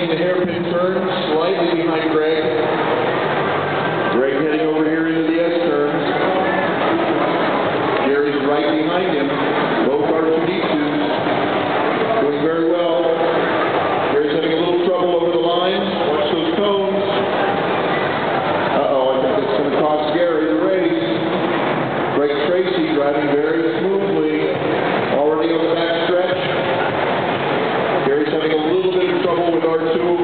making the hairpin turn, slightly behind Greg. Greg heading over here into the S-turn. Gary's right behind him. Both R2-D2s. Doing very well. Gary's having a little trouble over the line. Watch those cones. Uh-oh, I think that's going to cost Gary the race. Greg Tracy driving very smoothly. Already on the back stretch. Gary's having a little bit of trouble with R2.